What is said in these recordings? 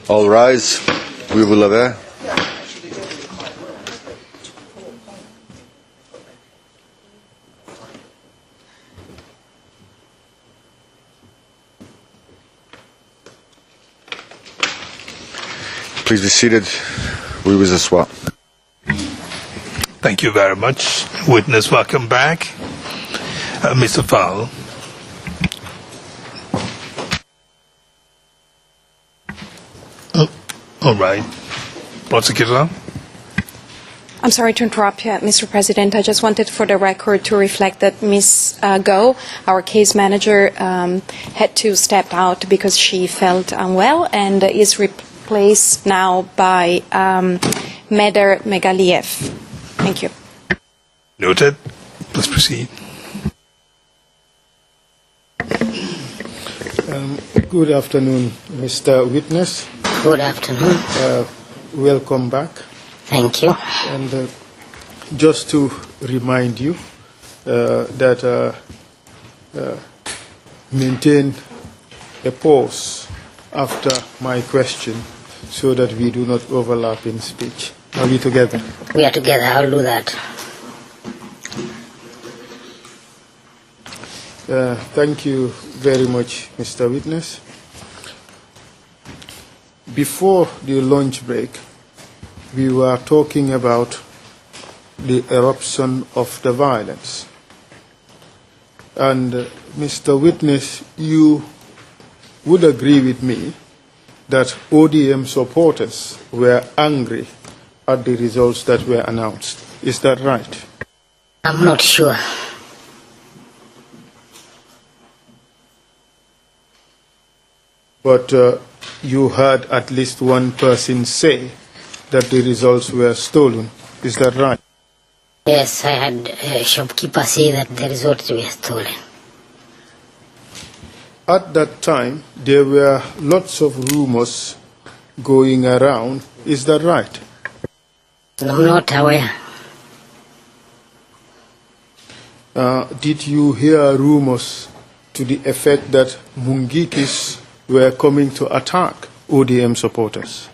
All rise. We will have Please be seated. We will swap. Thank you very much. Witness, welcome back. Mr. Fowle. All right. Prosecutor. I'm sorry to interrupt you, Mr. President. I just wanted for the record to reflect that Ms. Go, our case manager, had to step out because she felt unwell and is replaced now by Meder Megaliev. Thank you. Noted. Please proceed. Good afternoon, Mr. Witness. Good afternoon. Welcome back. Thank you. And just to remind you that maintain a pause after my question so that we do not overlap in speech. Are we together? We are together. I'll do that. Thank you very much, Mr. Witness. Before the lunch break, we were talking about the eruption of the violence. And Mr. Witness, you would agree with me that ODM supporters were angry at the results that were announced. Is that right? I'm not sure. But you heard at least one person say that the results were stolen. Is that right? Yes, I had a shopkeeper say that the results were stolen. At that time, there were lots of rumors going around. Is that right? I'm not aware. Did you hear rumors to the effect that Mungikis were coming to attack ODM supporters?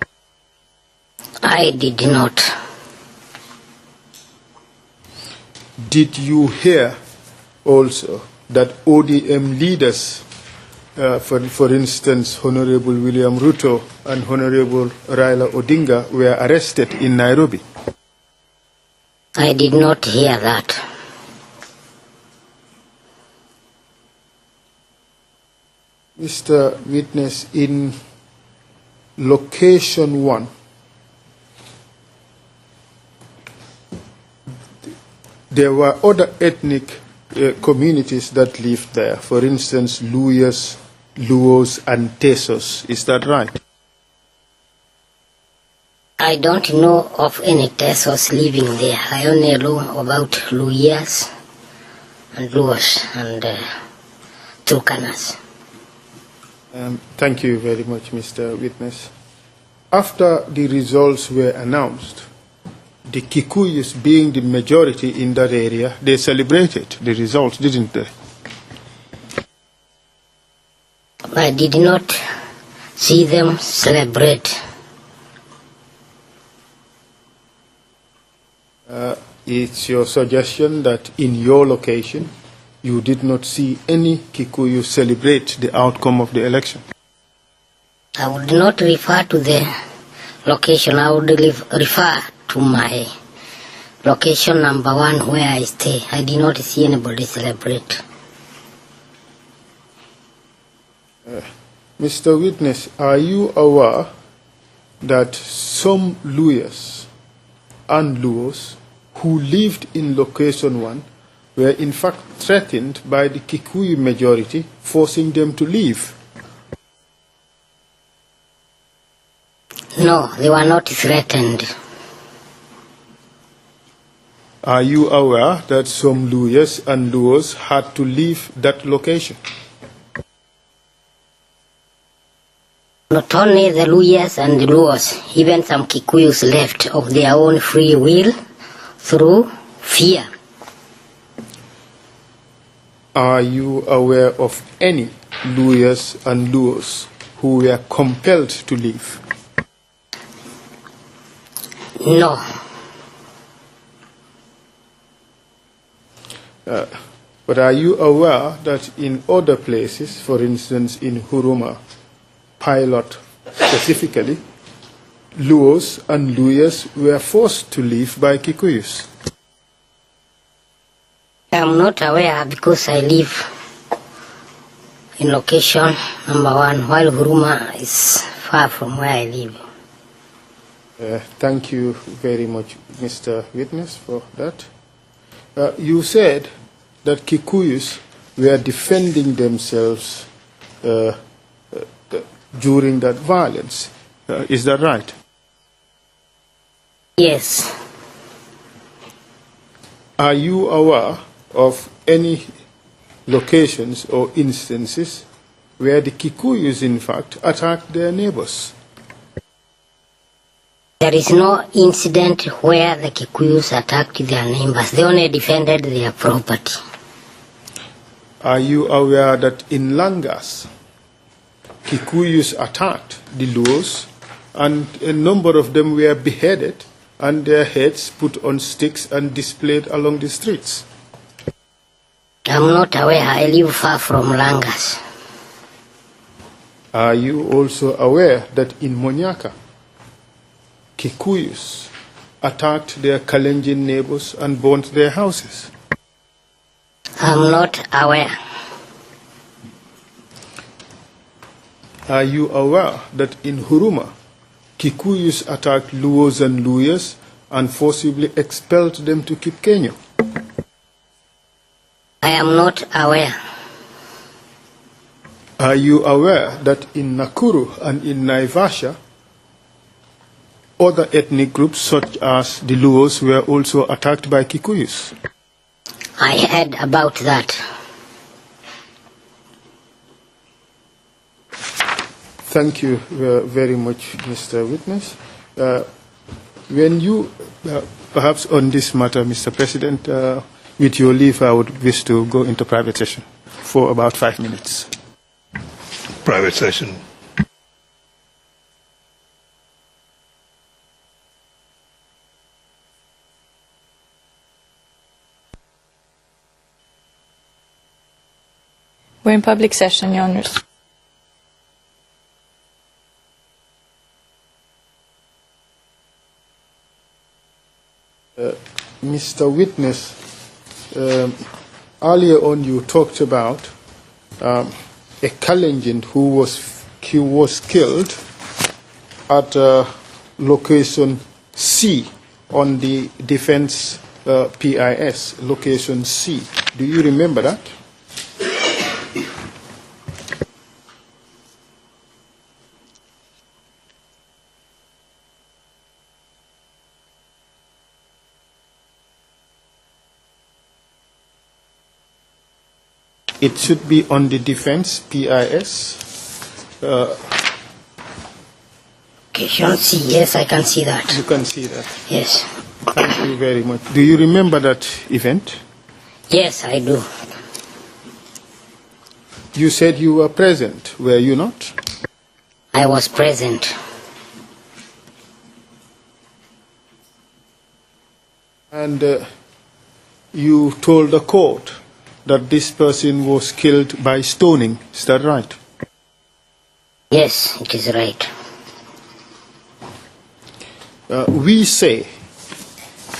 I did not. Did you hear also that ODM leaders, for instance, Honorable William Ruto and Honorable Raila Odinga, were arrested in Nairobi? I did not hear that. Mr. Witness, in location 1, there were other ethnic communities that lived there. For instance, Luyas, Luos, and Tesos. Is that right? I don't know of any Tesos living there. I only know about Luyas and Luos and Turkanas. Thank you very much, Mr. Witness. After the results were announced, the Kikuyus, being the majority in that area, they celebrated the results, didn't they? I did not see them celebrate. It's your suggestion that in your location, you did not see any Kikuyu celebrate the outcome of the election? I would not refer to the location. I would refer to my location number 1 where I stay. I did not see anybody celebrate. Mr. Witness, are you aware that some Luyas and Luos who lived in location 1 were in fact threatened by the Kikuyu majority, forcing them to leave? No, they were not threatened. Are you aware that some Luyas and Luos had to leave that location? Not only the Luyas and the Luos, even some Kikuyus left of their own free will through fear. Are you aware of any Luyas and Luos who were compelled to leave? No. But are you aware that in other places, for instance in Huruma, Pilot specifically, Luos and Luyas were forced to leave by Kikuyus? I'm not aware because I live in location number 1, while Huruma is far from where I live. Thank you very much, Mr. Witness, for that. You said that Kikuyus were defending themselves during that violence. Is that right? Yes. Are you aware of any locations or instances where the Kikuyus, in fact, attacked their neighbors? There is no incident where the Kikuyus attacked their neighbors. They only defended their property. Are you aware that in Langas, Kikuyus attacked the Luos and a number of them were beheaded and their heads put on sticks and displayed along the streets? I'm not aware. I live far from Langas. Are you also aware that in Monyaka, Kikuyus attacked their Kalenjin neighbors and burnt their houses? I'm not aware. Are you aware that in Huruma, Kikuyus attacked Luos and Luyas and forcibly expelled them to Kipkenyo? I am not aware. Are you aware that in Nakuru and in Naivasha, other ethnic groups such as the Luos were also attacked by Kikuyus? I heard about that. Thank you very much, Mr. Witness. When you, perhaps on this matter, Mr. President, with your leave, I would wish to go into private session for about 5 minutes. Private session. We're in public session, Your Honors. Mr. Witness, earlier on you talked about a Kalenjin who was killed at location C on the defense PIS, location C. Do you remember that? It should be on the defense PIS. Location C, yes, I can see that. You can see that. Yes. Thank you very much. Do you remember that event? Yes, I do. You said you were present, were you not? I was present. And you told the court that this person was killed by stoning. Is that right? Yes, it is right. We say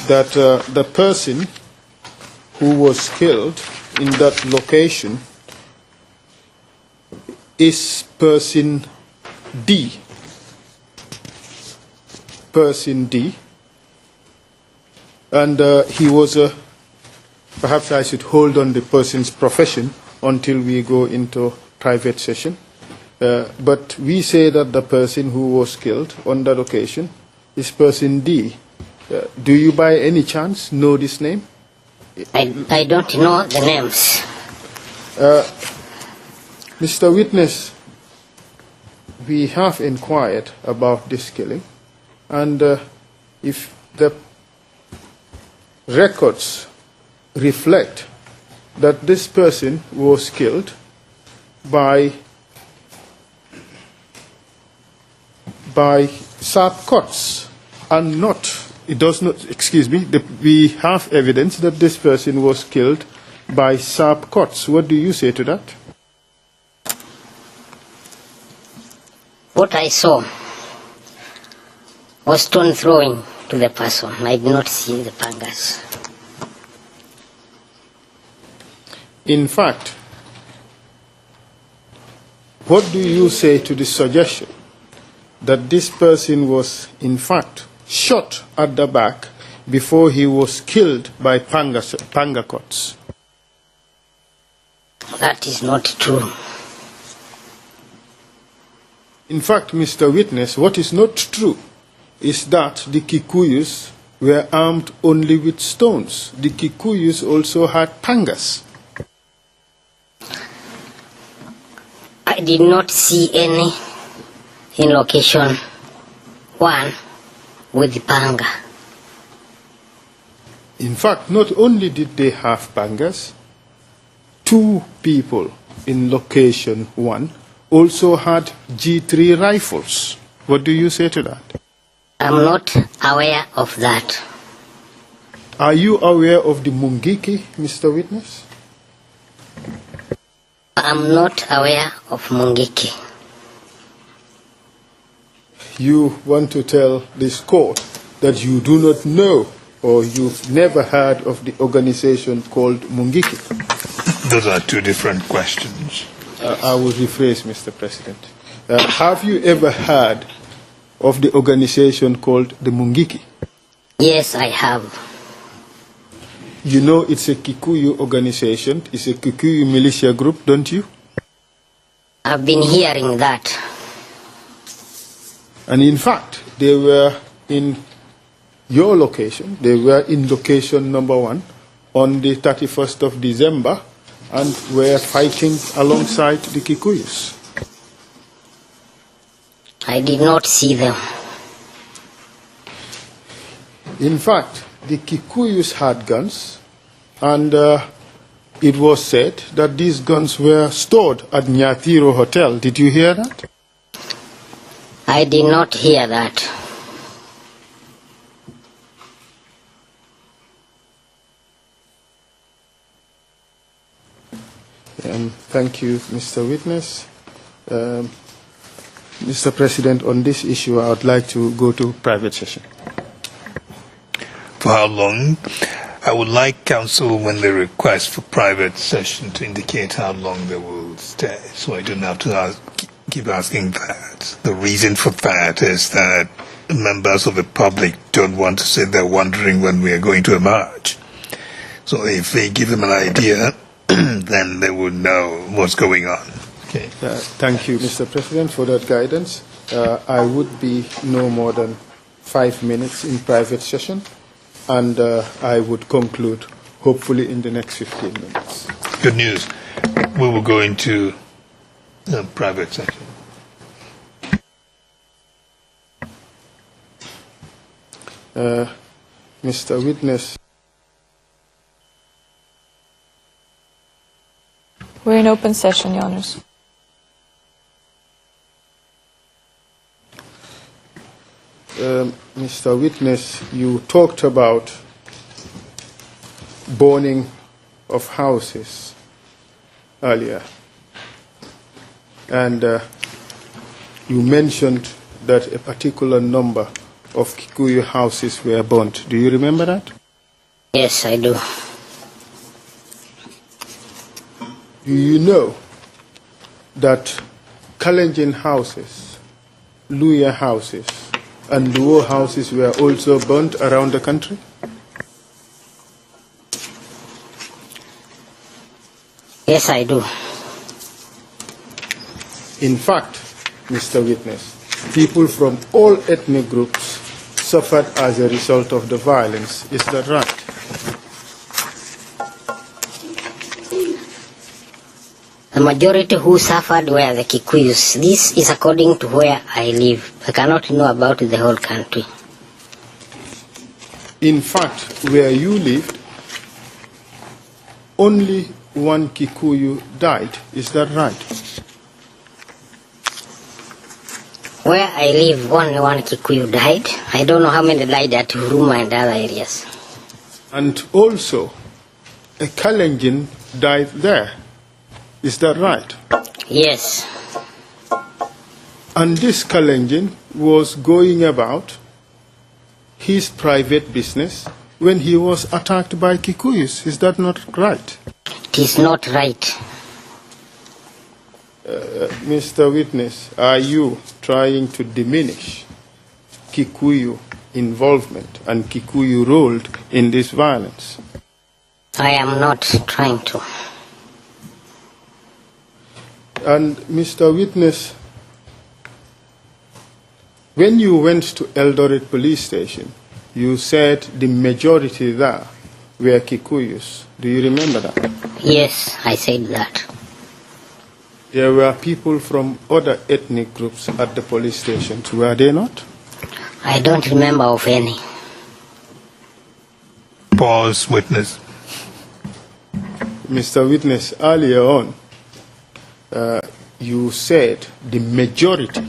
that the person who was killed in that location is person D. Person D. And he was a... Perhaps I should hold on the person's profession until we go into private session. But we say that the person who was killed on that occasion is person D. Do you by any chance know this name? I don't know the names. Mr. Witness, we have inquired about this killing, and if the records reflect that this person was killed by sharp cuts and not it does not, excuse me, we have evidence that this person was killed by sharp cuts. What do you say to that? What I saw was stone throwing to the person. I did not see the pangas. In fact, what do you say to the suggestion that this person was, in fact, shot at the back before he was killed by panga cuts? That is not true. In fact, Mr. Witness, what is not true is that the Kikuyus were armed only with stones. The Kikuyus also had pangas. I did not see any in location 1 with the panga. In fact, not only did they have pangas, 2 people in location 1 also had G3 rifles. What do you say to that? I'm not aware of that. Are you aware of the Mungiki, Mr. Witness? I'm not aware of Mungiki. You want to tell this court that you do not know or you've never heard of the organization called Mungiki? Those are 2 different questions. I will rephrase, Mr. President. Have you ever heard of the organization called the Mungiki? Yes, I have. You know it's a Kikuyu organization, it's a Kikuyu militia group, don't you? I've been hearing that. And in fact, they were in your location, they were in location number 1 on the 31st of December and were fighting alongside the Kikuyus. I did not see them. In fact, the Kikuyus had guns, and it was said that these guns were stored at Nyatiro Hotel. Did you hear that? I did not hear that. Thank you, Mr. Witness. Mr. President, on this issue, I would like to go to private session. For how long? I would like counsel, when they request for private session, to indicate how long they will stay, so I don't have to keep asking that. The reason for that is that members of the public don't want to sit there wondering when we are going to emerge. So if they give them an idea, then they would know what's going on. Okay. Thank you, Mr. President, for that guidance. I would be no more than 5 minutes in private session, and I would conclude hopefully in the next 15 minutes. Good news. We will go into private session. Mr. Witness. We're in open session, Your Honors. Mr. Witness, you talked about burning of houses earlier, and you mentioned that a particular number of Kikuyu houses were burnt. Do you remember that? Yes, I do. Do you know that Kalenjin houses, Luya houses, and Luo houses were also burnt around the country? Yes, I do. In fact, Mr. Witness, people from all ethnic groups suffered as a result of the violence. Is that right? The majority who suffered were the Kikuyus. This is according to where I live. I cannot know about the whole country. In fact, where you lived, only one Kikuyu died. Is that right? Where I live, only one Kikuyu died. I don't know how many died at Huruma and other areas. And also, a Kalenjin died there. Is that right? Yes. And this Kalenjin was going about his private business when he was attacked by Kikuyus. Is that not right? It is not right. Mr. Witness, are you trying to diminish Kikuyu involvement and Kikuyu role in this violence? I am not trying to. And Mr. Witness, when you went to Eldoret police station, you said the majority there were Kikuyus. Do you remember that? Yes, I said that. There were people from other ethnic groups at the police stations, were they not? I don't remember of any. Pause, witness. Mr. Witness, earlier on, you said the majority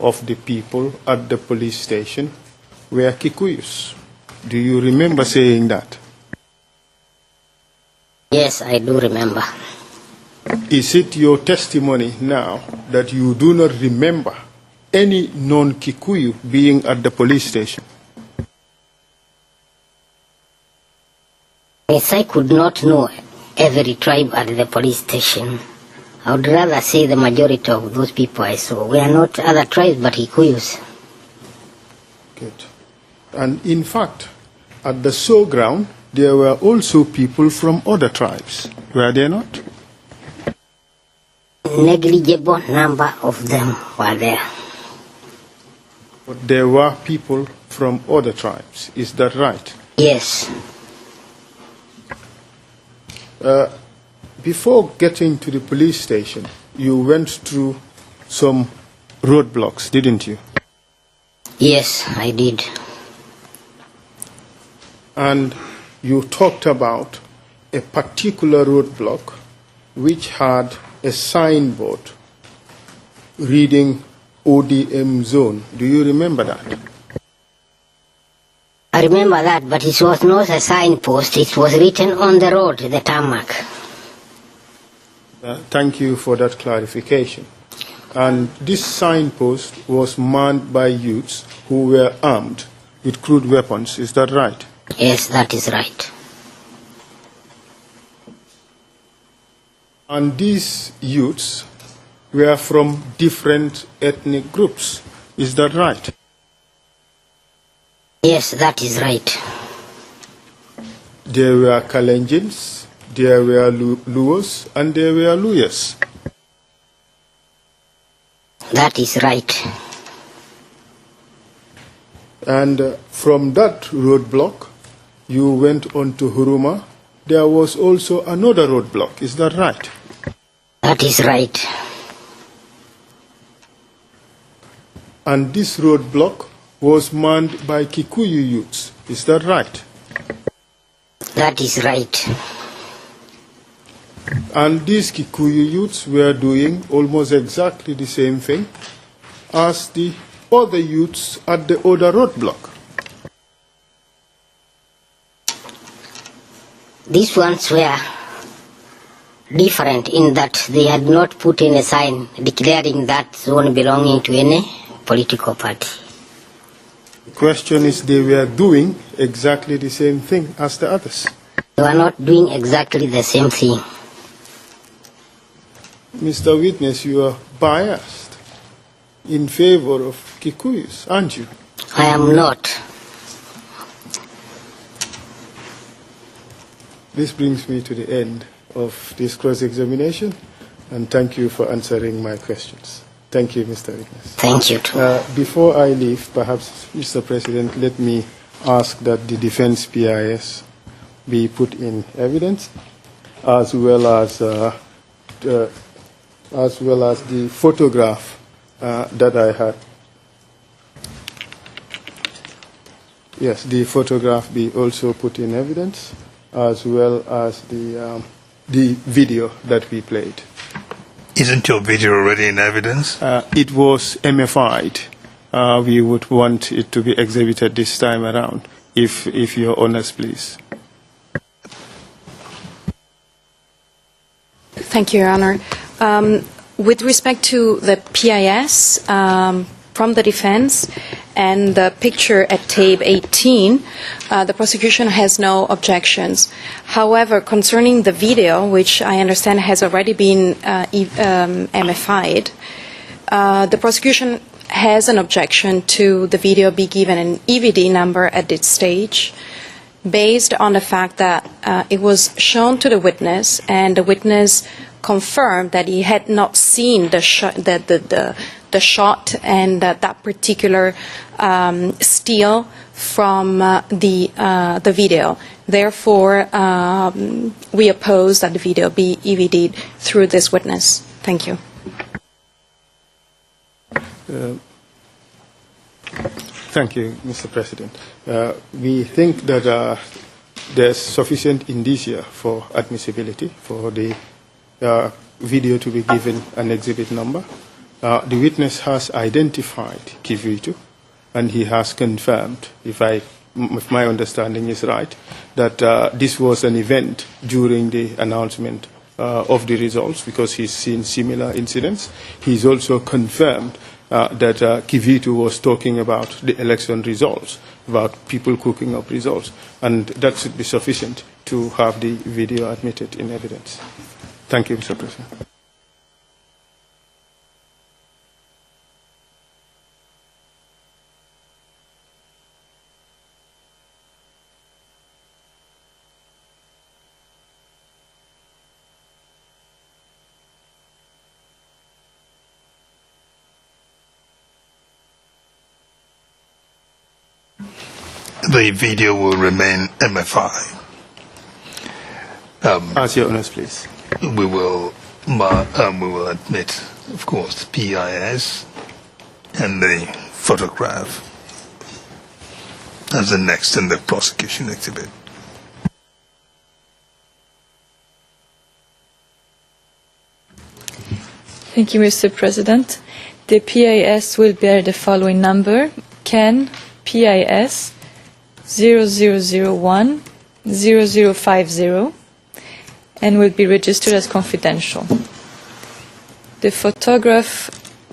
of the people at the police station were Kikuyus. Do you remember saying that? Yes, I do remember. Is it your testimony now that you do not remember any non-Kikuyu being at the police station? Yes, I could not know every tribe at the police station. I would rather say the majority of those people I saw were not other tribes but Kikuyus. Good. And in fact, at the showground, there were also people from other tribes, were there not? Negligible number of them were there. But there were people from other tribes, is that right? Yes. Before getting to the police station, you went through some roadblocks, didn't you? Yes, I did. And you talked about a particular roadblock which had a signboard reading ODM zone. Do you remember that? I remember that, but it was not a signpost. It was written on the road, the tarmac. Thank you for that clarification. And this signpost was manned by youths who were armed with crude weapons. Is that right? Yes, that is right. And these youths were from different ethnic groups. Is that right? Yes, that is right. There were Kalenjins, there were Luos, and there were Luyas. That is right. And from that roadblock, you went on to Huruma. There was also another roadblock. Is that right? That is right. And this roadblock was manned by Kikuyu youths. Is that right? That is right. And these Kikuyu youths were doing almost exactly the same thing as the other youths at the other roadblock. These ones were different in that they had not put in a sign declaring that zone belonging to any political party. The question is, they were doing exactly the same thing as the others. They were not doing exactly the same thing. Mr. Witness, you are biased in favor of Kikuyus, aren't you? I am not. This brings me to the end of this cross-examination, and thank you for answering my questions. Thank you, Mr. Witness. Thank you too. Before I leave, perhaps, Mr. President, let me ask that the defense PIS be put in evidence, as well as the photograph that I had. Yes, the photograph be also put in evidence, as well as the video that we played. Isn't your video already in evidence? It was MFI'd. We would want it to be exhibited this time around, if you're honest, please. Thank you, Your Honor. With respect to the PIS from the defense and the picture at tape 18, the prosecution has no objections. However, concerning the video, which I understand has already been MFI'd, the prosecution has an objection to the video be given an EVD number at this stage, based on the fact that it was shown to the witness, and the witness confirmed that he had not seen the shot and that particular steal from the video. Therefore, we oppose that the video be EVD'd through this witness. Thank you. Thank you, Mr. President. We think that there's sufficient indicia for admissibility for the video to be given an exhibit number. The witness has identified Kivitu, and he has confirmed, if my understanding is right, that this was an event during the announcement of the results, because he's seen similar incidents. He's also confirmed that Kivitu was talking about the election results, about people cooking up results, and that should be sufficient to have the video admitted in evidence. Thank you, Mr. President. The video will remain MFI. As your honors, please. We will admit, of course, PIS and the photograph as the next in the prosecution exhibit. Thank you, Mr. President. The PIS will bear the following number: Ken PIS 0001 0050, and will be registered as confidential. The photograph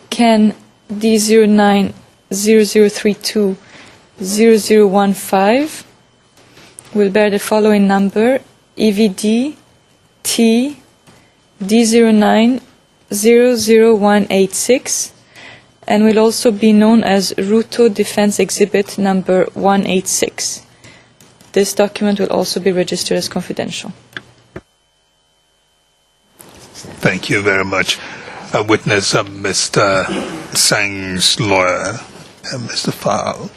Ken D09 0032 0015 will bear the following number: EVD T D09 00186, and will also be known as Ruto Defense Exhibit number 186. This document will also be registered as confidential. Thank you very much. Witness Mr. Sang's lawyer, Mr. Fowle,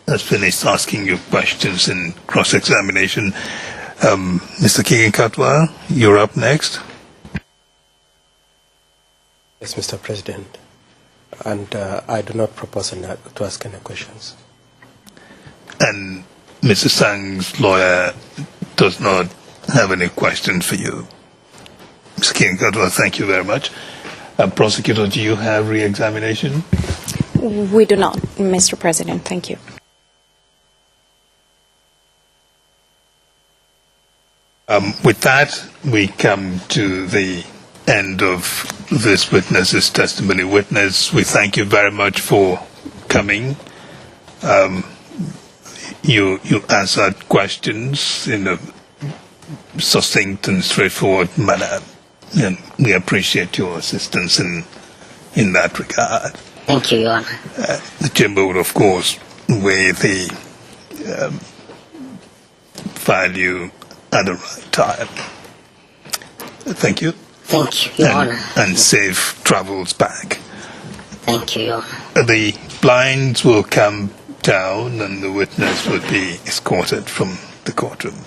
has finished asking you questions in cross-examination. Mr. Kigen-Katwa, you're up next. Yes, Mr. President. And I do not propose to ask any questions. And Mr. Sang's lawyer does not have any questions for you. Mr. Kigen-Katwa, thank you very much. Prosecutor, do you have re-examination? We do not, Mr. President. Thank you. With that, we come to the end of this witness's testimony. Witness, we thank you very much for coming. You answered questions in a succinct and straightforward manner, and we appreciate your assistance in that regard. Thank you, Your Honor. The Chamber will, of course, weigh the value at the right time. Thank you. Thank you, Your Honor. And safe travels back. Thank you, Your Honor. The blinds will come down and the witness will be escorted from the courtroom.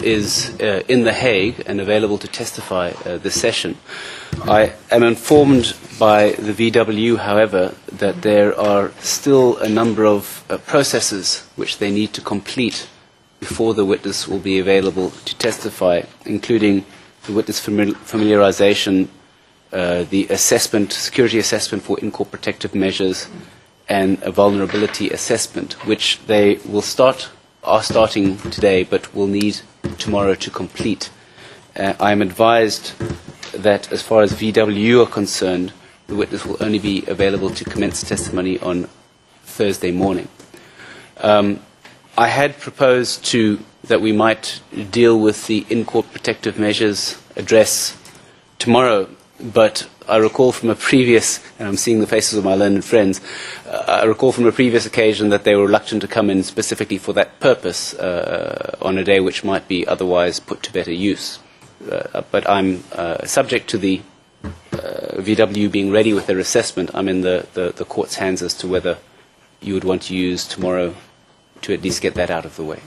is in The Hague and available to testify this session. I am informed by the VW, however, that there are still a number of processes which they need to complete before the witness will be available to testify, including the witness familiarization, the assessment, security assessment for in-court protective measures, and a vulnerability assessment, which they are starting today, but will need tomorrow to complete. I am advised that as far as VW are concerned, the witness will only be available to commence testimony on Thursday morning. I had proposed that we might deal with the in-court protective measures address tomorrow, but I recall from a previous, and I'm seeing the faces of my learned friends, I recall from a previous occasion that they were reluctant to come in specifically for that purpose on a day which might be otherwise put to better use. But I'm subject to the VW being ready with their assessment. I'm in the court's hands as to whether you would want to use tomorrow to at least get that out of the way.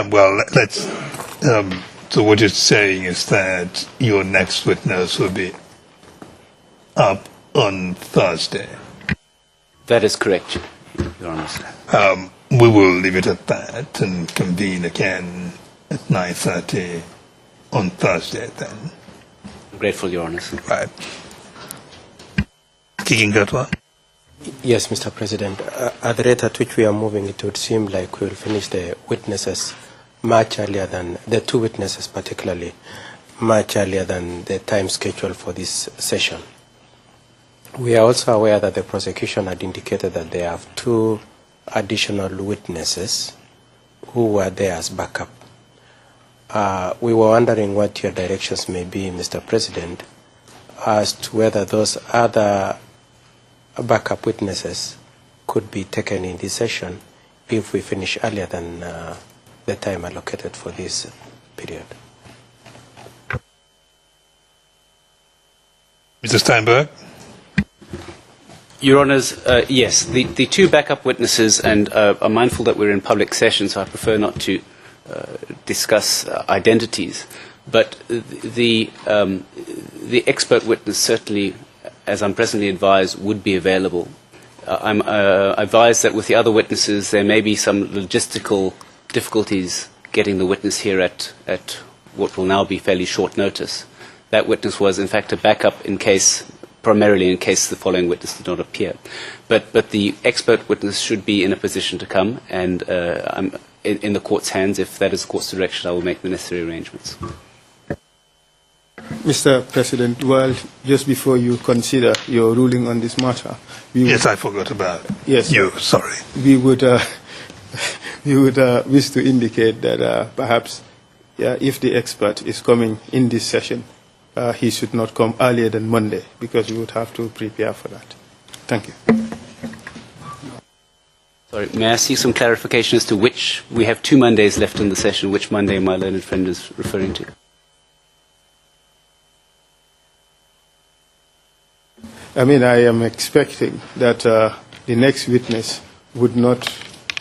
Well, let's. So what you're saying is that your next witness will be up on Thursday. That is correct, Your Honour. We will leave it at that and convene again at 9:30 on Thursday then. I'm grateful, Your Honour. Right. Kicking that one? Yes, Mr. President. At the rate at which we are moving, it would seem like we will finish the witnesses much earlier than, the two witnesses particularly, much earlier than the time scheduled for this session. We are also aware that the prosecution had indicated that they have two additional witnesses who were there as backup. We were wondering what your directions may be, Mr. President, as to whether those other backup witnesses could be taken in this session if we finish earlier than the time allocated for this period. Mr. Steinberg? Your Honours, yes, the two backup witnesses, and I'm mindful that we're in public session, so I prefer not to discuss identities, but the expert witness certainly, as I'm presently advised, would be available. I'm advised that with the other witnesses there may be some logistical difficulties getting the witness here at what will now be fairly short notice. That witness was in fact a backup primarily in case the following witness did not appear. But the expert witness should be in a position to come, and I'm in the court's hands. If that is the court's direction, I will make the necessary arrangements. Mr. President, well, just before you consider your ruling on this matter, Yes, I forgot about yes, you. Sorry. We would wish to indicate that perhaps if the expert is coming in this session, he should not come earlier than Monday, because we would have to prepare for that. Thank you. Sorry, may I see some clarification as to which? We have 2 Mondays left in the session. Which Monday my learned friend is referring to? I mean, I am expecting that the next witness would not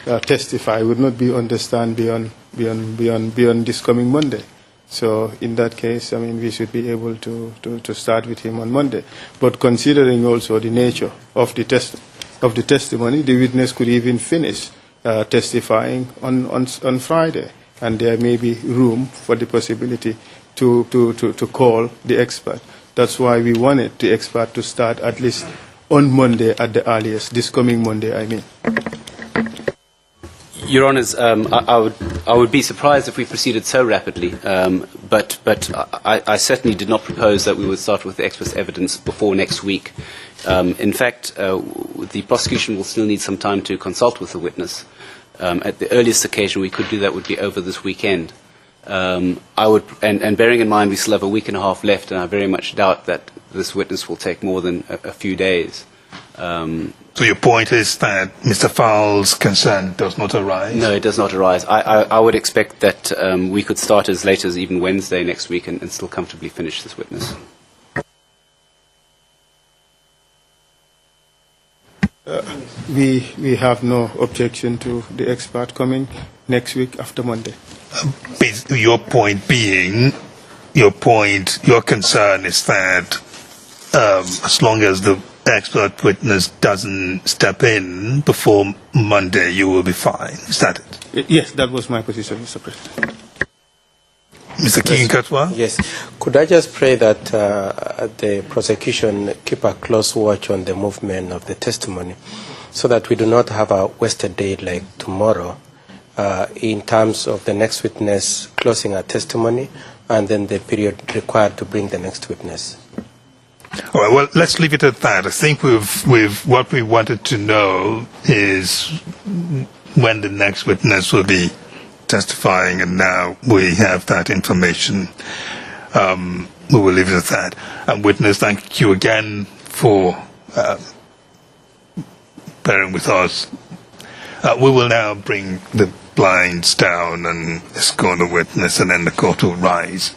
testify, would not be on the stand beyond this coming Monday. So in that case, I mean, we should be able to start with him on Monday. But considering also the nature of the testimony, the witness could even finish testifying on Friday, and there may be room for the possibility to call the expert. That's why we wanted the expert to start at least on Monday at the earliest, this coming Monday, I mean. Your Honours, I would be surprised if we proceeded so rapidly, but I certainly did not propose that we would start with the expert's evidence before next week. In fact, the prosecution will still need some time to consult with the witness. At the earliest occasion we could do that would be over this weekend. And bearing in mind we still have a week and a half left, and I very much doubt that this witness will take more than a few days. So your point is that Mr. Fowles' concern does not arise? No, it does not arise. I would expect that we could start as late as even Wednesday next week and still comfortably finish this witness. We have no objection to the expert coming next week after Monday. Your point being, your concern is that as long as the expert witness doesn't step in before Monday, you will be fine. Is that it? Yes, that was my position, Mr. President. Mr. King-Katwa? Yes. Could I just pray that the prosecution keep a close watch on the movement of the testimony so that we do not have a wasted day like tomorrow in terms of the next witness closing a testimony and then the period required to bring the next witness? All right, well, let's leave it at that. I think what we wanted to know is when the next witness will be testifying, and now we have that information. We will leave it at that. And witness, thank you again for bearing with us. We will now bring the blinds down and escort the witness, and then the court will rise.